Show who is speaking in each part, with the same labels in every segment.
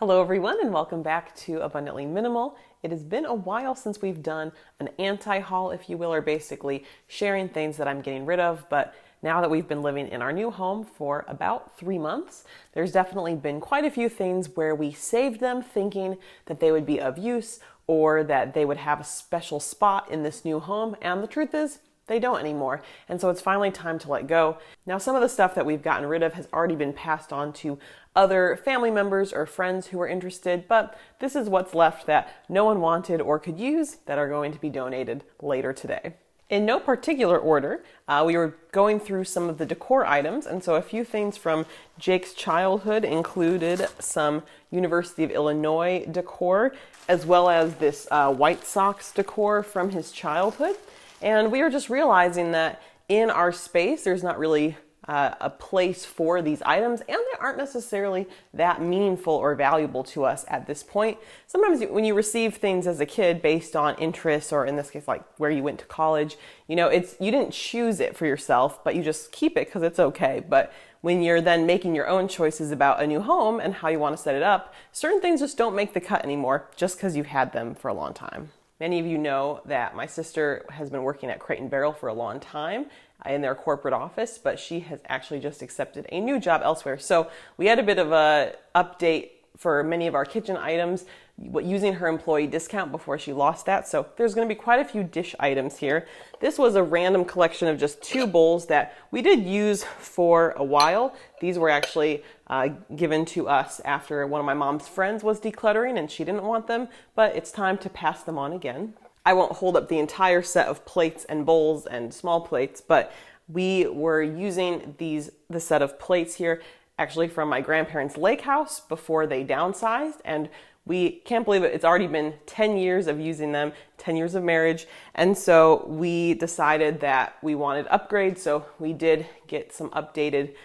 Speaker 1: Hello everyone and welcome back to Abundantly Minimal. It has been a while since we've done an anti-haul, if you will, or basically sharing things that I'm getting rid of, but now that we've been living in our new home for about 3 months, there's definitely been quite a few things where we saved them thinking that they would be of use or that they would have a special spot in this new home, and the truth is, they don't anymore. And so it's finally time to let go. Now, some of the stuff that we've gotten rid of has already been passed on to other family members or friends who are interested, but this is what's left that no one wanted or could use that are going to be donated later today. In no particular order, we were going through some of the decor items, and so a few things from Jake's childhood included some University of Illinois decor, as well as this White Sox decor from his childhood. And we were just realizing that in our space, there's not really a place for these items, and they aren't necessarily that meaningful or valuable to us at this point. Sometimes when you receive things as a kid based on interests, or in this case, like where you went to college, you didn't choose it for yourself, but you just keep it because it's okay. But when you're then making your own choices about a new home and how you want to set it up, certain things just don't make the cut anymore just because you've had them for a long time. Many of you know that my sister has been working at Crate & Barrel for a long time in their corporate office, but she has actually just accepted a new job elsewhere. So we had a bit of a update for many of our kitchen items using her employee discount before she lost that. So there's going to be quite a few dish items here. This was a random collection of just 2 bowls that we did use for a while. These were actually given to us after one of my mom's friends was decluttering and she didn't want them, but it's time to pass them on again. I won't hold up the entire set of plates and bowls and small plates, but we were using the set of plates here actually from my grandparents' lake house before they downsized, and we can't believe it. It's already been 10 years of using them, 10 years of marriage. And so we decided that we wanted upgrades. So we did get some updated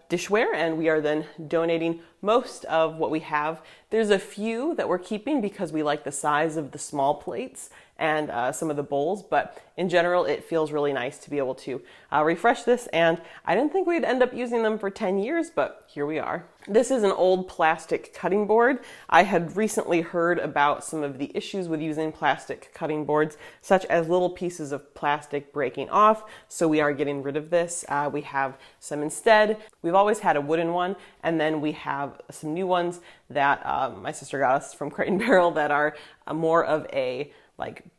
Speaker 1: dishware, and we are then donating most of what we have. There's a few that we're keeping because we like the size of the small plates and some of the bowls, but in general, it feels really nice to be able to refresh this, and I didn't think we'd end up using them for 10 years, but here we are. This is an old plastic cutting board. I had recently heard about some of the issues with using plastic cutting boards, such as little pieces of plastic breaking off, so we are getting rid of this. We have some instead. We've always had a wooden one, and then we have some new ones that my sister got us from Crate & Barrel that are more of a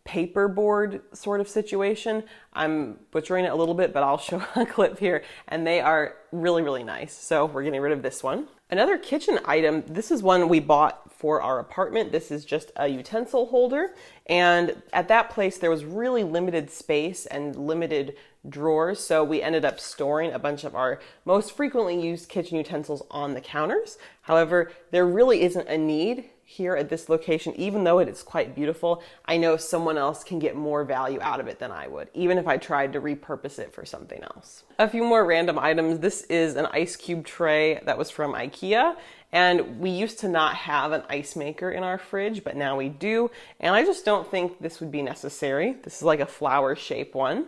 Speaker 1: paper board sort of situation. I'm butchering it a little bit, but I'll show a clip here, and they are really, really nice. So we're getting rid of this one. Another kitchen item, this is one we bought for our apartment. This is just a utensil holder, and at that place there was really limited space and limited drawers, so we ended up storing a bunch of our most frequently used kitchen utensils on the counters. However, there really isn't a need here at this location, even though it is quite beautiful. I know someone else can get more value out of it than I would, even if I tried to repurpose it for something else. A few more random items. This is an ice cube tray that was from IKEA, and we used to not have an ice maker in our fridge, but now we do, and I just don't think this would be necessary. This is like a flower shape one.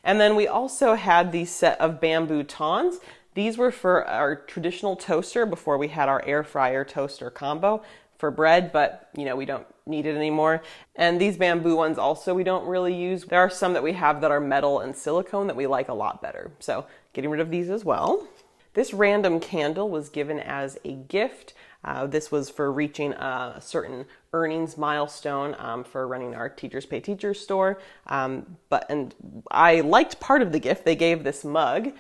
Speaker 1: And then we also had these set of bamboo tongs. These were for our traditional toaster before we had our air fryer toaster combo for bread, but we don't need it anymore. And these bamboo ones also we don't really use. There are some that we have that are metal and silicone that we like a lot better. So getting rid of these as well. This random candle was given as a gift. This was for reaching a certain earnings milestone for running our Teachers Pay Teachers store. And I liked part of the gift. They gave this mug,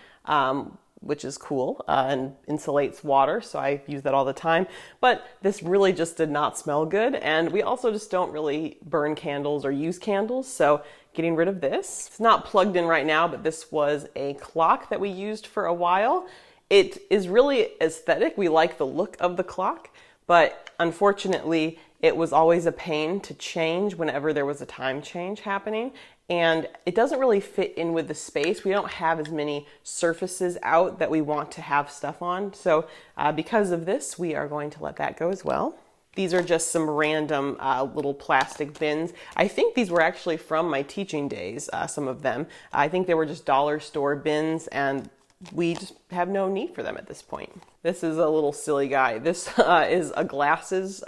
Speaker 1: which is cool and insulates water, so I use that all the time. But this really just did not smell good, and we also just don't really burn candles or use candles, so getting rid of this. It's not plugged in right now, but this was a clock that we used for a while. It is really aesthetic. We like the look of the clock, but unfortunately, it was always a pain to change whenever there was a time change happening, and it doesn't really fit in with the space. We don't have as many surfaces out that we want to have stuff on, so because of this, we are going to let that go as well. These are just some random little plastic bins. I think these were actually from my teaching days, some of them. I think they were just dollar store bins, and we just have no need for them at this point. This is a little silly guy. This is a glasses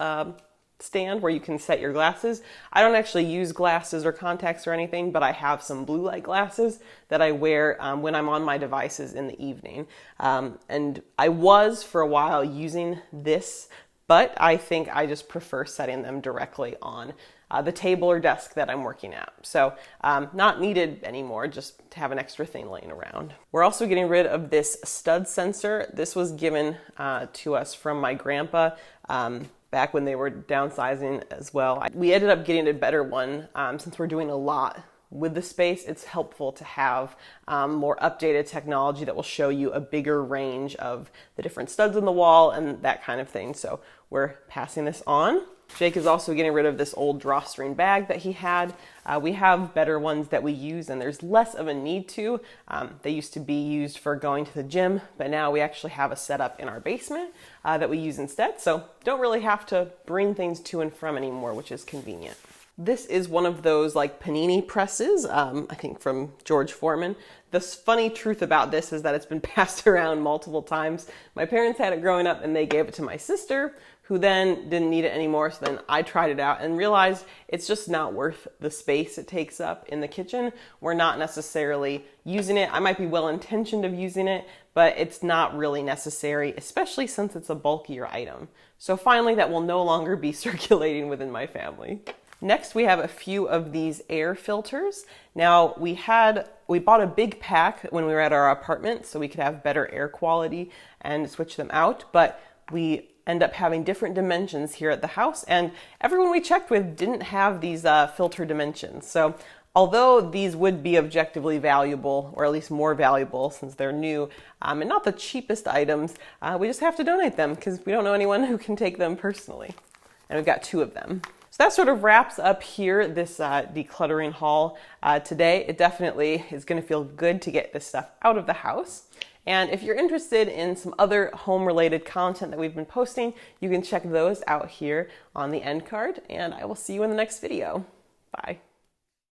Speaker 1: stand where you can set your glasses. I don't actually use glasses or contacts or anything, but I have some blue light glasses that I wear when I'm on my devices in the evening. And I was for a while using this, but I think I just prefer setting them directly on the table or desk that I'm working at. So not needed anymore, just to have an extra thing laying around. We're also getting rid of this stud sensor. This was given to us from my grandpa back when they were downsizing as well. We ended up getting a better one since we're doing a lot with the space. It's helpful to have more updated technology that will show you a bigger range of the different studs in the wall and that kind of thing. So we're passing this on. Jake is also getting rid of this old drawstring bag that he had. We have better ones that we use and there's less of a need to. They used to be used for going to the gym, but now we actually have a setup in our basement that we use instead. So don't really have to bring things to and from anymore, which is convenient. This is one of those like Panini presses, I think from George Foreman. The funny truth about this is that it's been passed around multiple times. My parents had it growing up and they gave it to my sister, who then didn't need it anymore. So then I tried it out and realized it's just not worth the space it takes up in the kitchen. We're not necessarily using it. I might be well-intentioned of using it, but it's not really necessary, especially since it's a bulkier item. So finally, that will no longer be circulating within my family. Next, we have a few of these air filters. Now, we bought a big pack when we were at our apartment so we could have better air quality and switch them out, but we end up having different dimensions here at the house, and everyone we checked with didn't have these filter dimensions. So although these would be objectively valuable, or at least more valuable since they're new, and not the cheapest items, we just have to donate them because we don't know anyone who can take them personally. And we've got 2 of them. So that sort of wraps up here this decluttering haul today. It definitely is going to feel good to get this stuff out of the house. And if you're interested in some other home-related content that we've been posting, you can check those out here on the end card. And I will see you in the next video. Bye.